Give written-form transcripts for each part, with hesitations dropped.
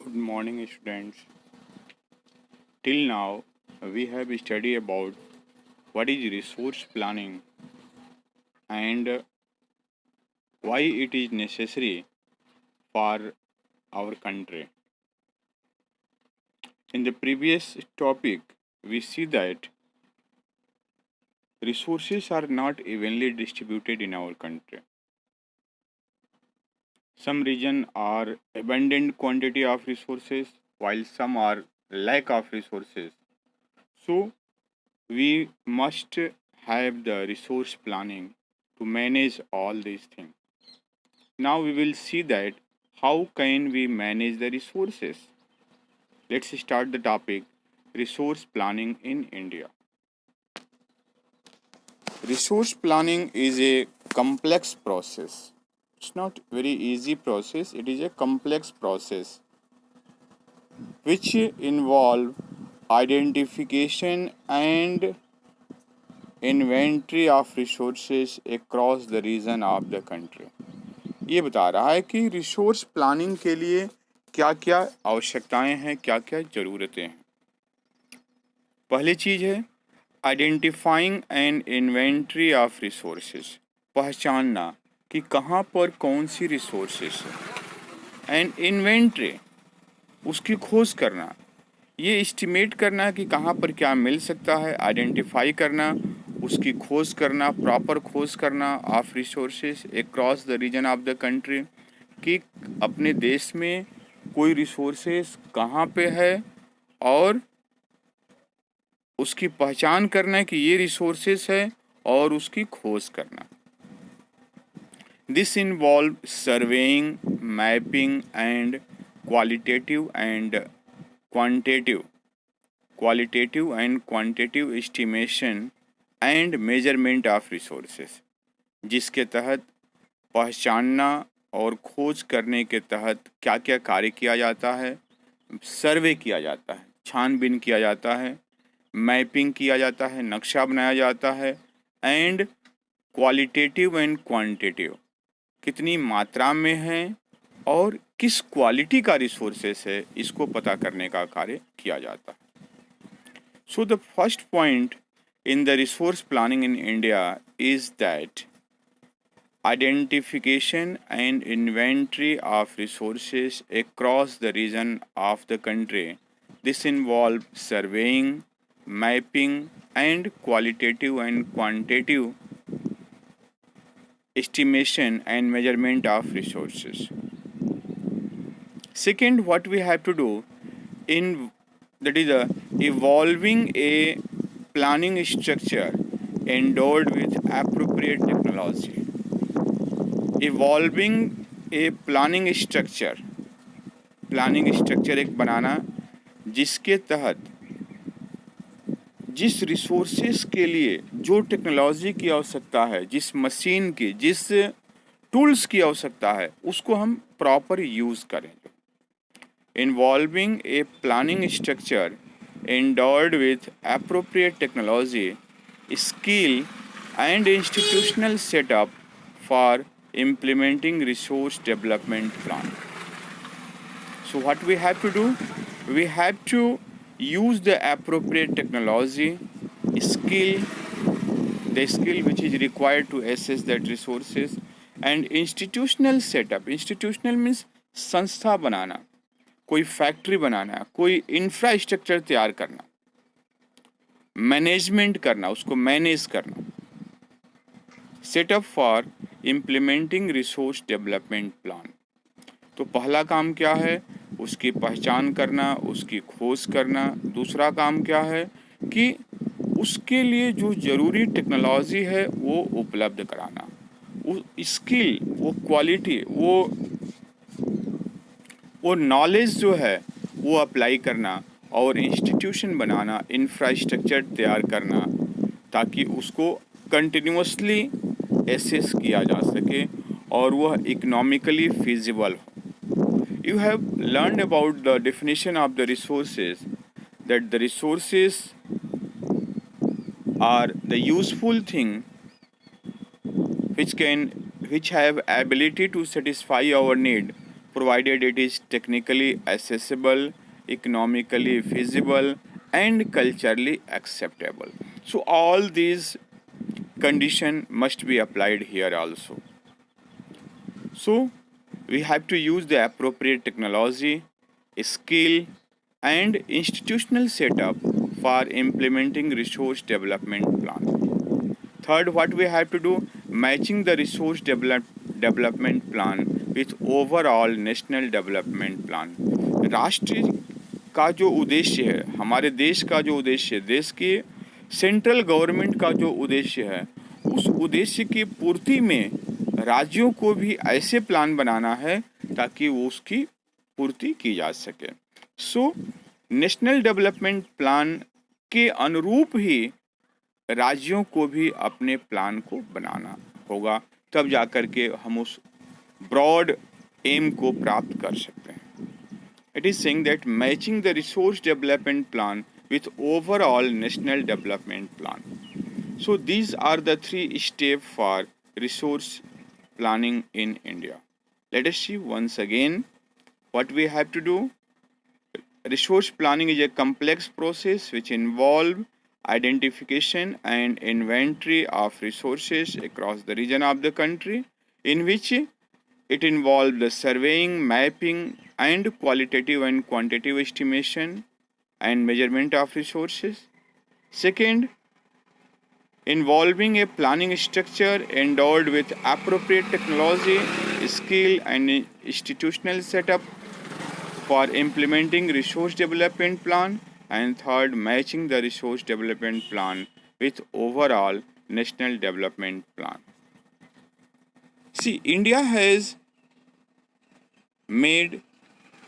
Good morning, students. Till now, we have studied about what is resource planning and why it is necessary for our country. In the previous topic, we see that resources are not evenly distributed in our country. Some regions are abundant quantity of resources, while some are lack of resources. So, we must have the resource planning to manage all these things. Now we will see that how can we manage the resources. Let's start the topic resource planning in India. Resource planning is a complex process. It's not very easy process, it is a complex process which involve identification and inventory of resources across the region of the country. ये बता रहा है कि resource planning के लिए क्या क्या आवश्यकताएं हैं, क्या क्या ज़रूरतें हैं। पहली चीज़ है identifying N inventory of resources, पहचानना कि कहाँ पर कौन सी रिसोर्सेज है। एंड इन्वेंट्री, उसकी खोज करना, ये एस्टिमेट करना कि कहाँ पर क्या मिल सकता है, आइडेंटिफाई करना, उसकी खोज करना, प्रॉपर खोज करना of resources across the region of the country, कि अपने देश में कोई रिसोर्सेज कहाँ पे है और उसकी पहचान करना कि ये रिसोर्सेज है और उसकी खोज करना। This involve surveying, mapping and qualitative and quantitative estimation and measurement of resources, जिसके तहत पहचानना और खोज करने के तहत क्या क्या कार्य किया जाता है। सर्वे किया जाता है, छानबीन किया जाता है, मैपिंग किया जाता है, नक्शा बनाया जाता है, एंड क्वालिटेटिव एंड क्वांटिटेटिव, कितनी मात्रा में है और किस क्वालिटी का रिसोर्सेस है, इसको पता करने का कार्य किया जाता है। So the first point in the resource planning in India is that identification and inventory of resources across the region of the country. This involves surveying, mapping, and qualitative and quantitative estimation and measurement of resources. Second, what we have to do in that is evolving a planning structure endowed with appropriate technology. Evolving a planning structure एक बनाना जिसके तहत जिस resources के लिए जो technology की आवश्यकता है, जिस मशीन की, जिस टूल्स की आवश्यकता है, उसको हम प्रॉपर यूज़ करें। Involving a planning structure endowed with appropriate technology, skill, and institutional setup for implementing resource development plan. So what we have to do? We have to use the appropriate technology, skill, the skill which is required to assess that resources, and institutional setup. Institutional means संस्था बनाना, कोई factory बनाना, कोई infrastructure तैयार करना, management करना, उसको manage करना। Setup for implementing resource development plan. तो पहला काम क्या है? उसकी पहचान करना, उसकी खोज करना। दूसरा काम क्या है कि उसके लिए जो ज़रूरी टेक्नोलॉजी है वो उपलब्ध कराना, वो स्किल, वो क्वालिटी, वो नॉलेज जो है वो अप्लाई करना और इंस्टीट्यूशन बनाना, इंफ्रास्ट्रक्चर तैयार करना, ताकि उसको कंटिन्यूसली एसेस किया जा सके और वह इकोनॉमिकली फिजिबल हो। You have learned about the definition of the resources, that the resources are the useful thing which have ability to satisfy our need provided it is technically accessible, economically feasible, and culturally acceptable. So all these condition must be applied here also. So we have to use the appropriate technology, skill, and institutional setup for implementing resource development plan. Third, what we have to do, matching the resource development plan with overall national development plan. राष्ट्र का जो उद्देश्य है, हमारे देश का जो उद्देश्य है, देश के सेंट्रल गवर्नमेंट का जो उद्देश्य है, उस उद्देश्य की पूर्ति में राज्यों को भी ऐसे प्लान बनाना है ताकि वो उसकी पूर्ति की जा सके. सो नेशनल डेवलपमेंट प्लान के अनुरूप ही राज्यों को भी अपने प्लान को बनाना होगा, तब जाकर के हम उस ब्रॉड एम को प्राप्त कर सकते हैं. It is saying that matching the resource development plan with overall national development plan. So these are the 3 steps for resource planning in India. Let us see once again what we have to do. Resource planning is a complex process which involves identification and inventory of resources across the region of the country, in which it involves the surveying, mapping, and qualitative and quantitative estimation and measurement of resources. Second, involving a planning structure endowed with appropriate technology, skill, and institutional setup for implementing resource development plan. And third, matching the resource development plan with overall national development plan. See, India has made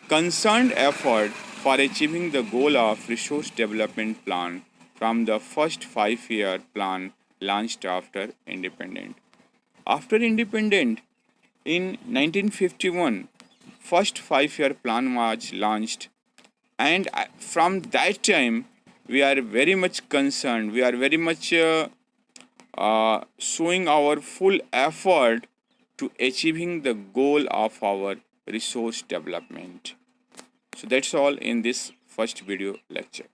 concerned effort for achieving the goal of resource development plan from the first 5-year plan launched after independence. After independence in 1951, first 5-year plan was launched, and from that time we are very much concerned, we are very much showing our full effort to achieving the goal of our resource development. So that's all in this first video lecture.